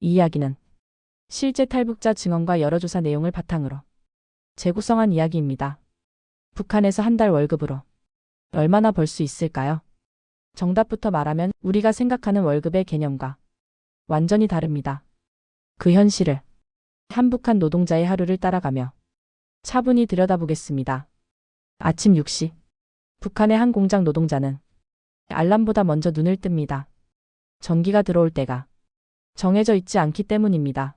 이 이야기는 실제 탈북자 증언과 여러 조사 내용을 바탕으로 재구성한 이야기입니다. 북한에서 한 달 월급으로 얼마나 벌 수 있을까요? 정답부터 말하면 우리가 생각하는 월급의 개념과 완전히 다릅니다. 그 현실을 한북한 노동자의 하루를 따라가며 차분히 들여다보겠습니다. 아침 6시, 북한의 한 공장 노동자는 알람보다 먼저 눈을 뜹니다. 전기가 들어올 때가 정해져 있지 않기 때문입니다.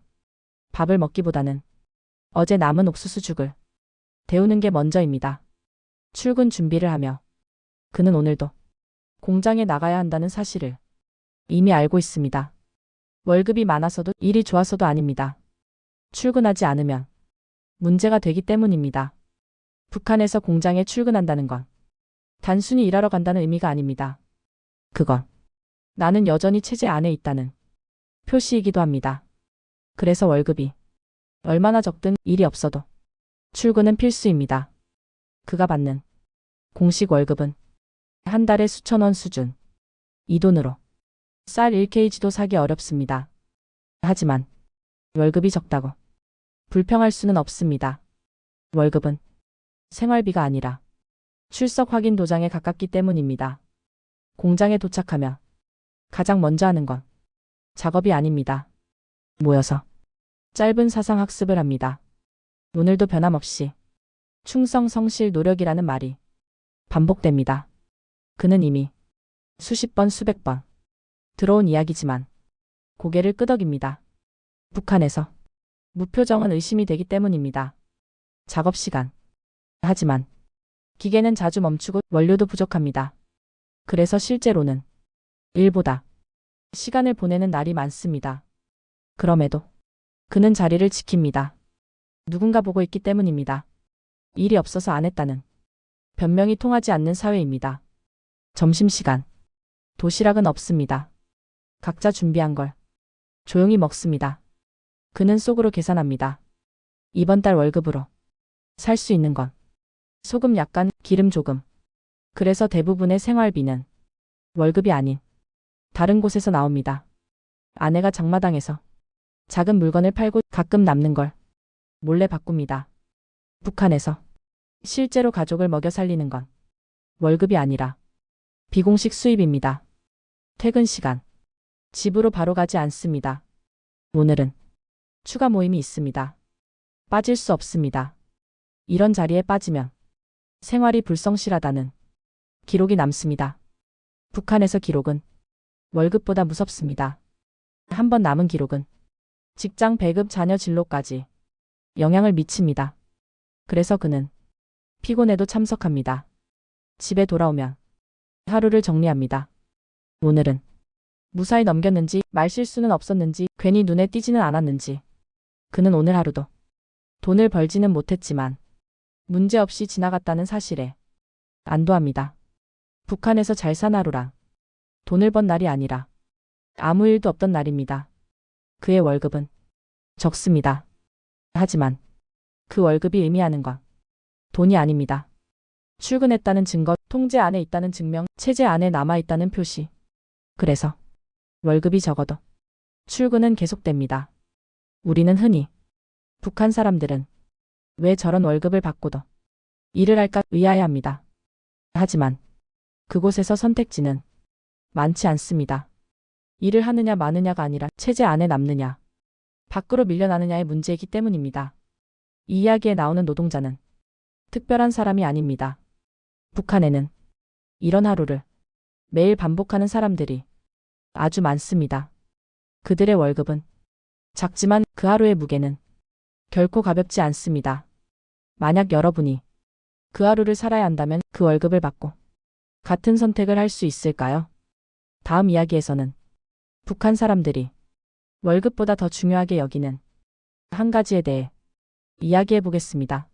밥을 먹기보다는 어제 남은 옥수수죽을 데우는 게 먼저입니다. 출근 준비를 하며 그는 오늘도 공장에 나가야 한다는 사실을 이미 알고 있습니다. 월급이 많아서도 일이 좋아서도 아닙니다. 출근하지 않으면 문제가 되기 때문입니다. 북한에서 공장에 출근한다는 건 단순히 일하러 간다는 의미가 아닙니다. 그건 나는 여전히 체제 안에 있다는 표시이기도 합니다. 그래서 월급이 얼마나 적든 일이 없어도 출근은 필수입니다. 그가 받는 공식 월급은 한 달에 수천 원 수준. 이 돈으로 쌀 1kg도 사기 어렵습니다. 하지만 월급이 적다고 불평할 수는 없습니다. 월급은 생활비가 아니라 출석 확인 도장에 가깝기 때문입니다. 공장에 도착하며 가장 먼저 하는 건 작업이 아닙니다. 모여서 짧은 사상 학습을 합니다. 오늘도 변함없이 충성, 성실, 노력이라는 말이 반복됩니다. 그는 이미 수십 번, 수백 번 들어온 이야기지만 고개를 끄덕입니다. 북한에서 무표정은 의심이 되기 때문입니다. 작업 시간. 하지만 기계는 자주 멈추고 원료도 부족합니다. 그래서 실제로는 일보다 시간을 보내는 날이 많습니다. 그럼에도 그는 자리를 지킵니다. 누군가 보고 있기 때문입니다. 일이 없어서 안 했다는 변명이 통하지 않는 사회입니다. 점심시간. 도시락은 없습니다. 각자 준비한 걸 조용히 먹습니다. 그는 속으로 계산합니다. 이번 달 월급으로 살 수 있는 건 소금 약간, 기름 조금. 그래서 대부분의 생활비는 월급이 아닌 다른 곳에서 나옵니다. 아내가 장마당에서 작은 물건을 팔고 가끔 남는 걸 몰래 바꿉니다. 북한에서 실제로 가족을 먹여 살리는 건 월급이 아니라 비공식 수입입니다. 퇴근 시간. 집으로 바로 가지 않습니다. 오늘은 추가 모임이 있습니다. 빠질 수 없습니다. 이런 자리에 빠지면 생활이 불성실하다는 기록이 남습니다. 북한에서 기록은 월급보다 무섭습니다. 한 번 남은 기록은 직장 배급, 자녀 진로까지 영향을 미칩니다. 그래서 그는 피곤해도 참석합니다. 집에 돌아오면 하루를 정리합니다. 오늘은 무사히 넘겼는지, 말실수는 없었는지, 괜히 눈에 띄지는 않았는지. 그는 오늘 하루도 돈을 벌지는 못했지만 문제없이 지나갔다는 사실에 안도합니다. 북한에서 잘 산 하루란 돈을 번 날이 아니라 아무 일도 없던 날입니다. 그의 월급은 적습니다. 하지만 그 월급이 의미하는 건 돈이 아닙니다. 출근했다는 증거, 통제 안에 있다는 증명, 체제 안에 남아있다는 표시. 그래서 월급이 적어도 출근은 계속됩니다. 우리는 흔히 북한 사람들은 왜 저런 월급을 받고도 일을 할까 의아해합니다. 하지만 그곳에서 선택지는 많지 않습니다. 일을 하느냐 마느냐가 아니라 체제 안에 남느냐, 밖으로 밀려나느냐의 문제이기 때문입니다. 이 이야기에 나오는 노동자는 특별한 사람이 아닙니다. 북한에는 이런 하루를 매일 반복하는 사람들이 아주 많습니다. 그들의 월급은 작지만 그 하루의 무게는 결코 가볍지 않습니다. 만약 여러분이 그 하루를 살아야 한다면 그 월급을 받고 같은 선택을 할 수 있을까요? 다음 이야기에서는 북한 사람들이 월급보다 더 중요하게 여기는 한 가지에 대해 이야기해 보겠습니다.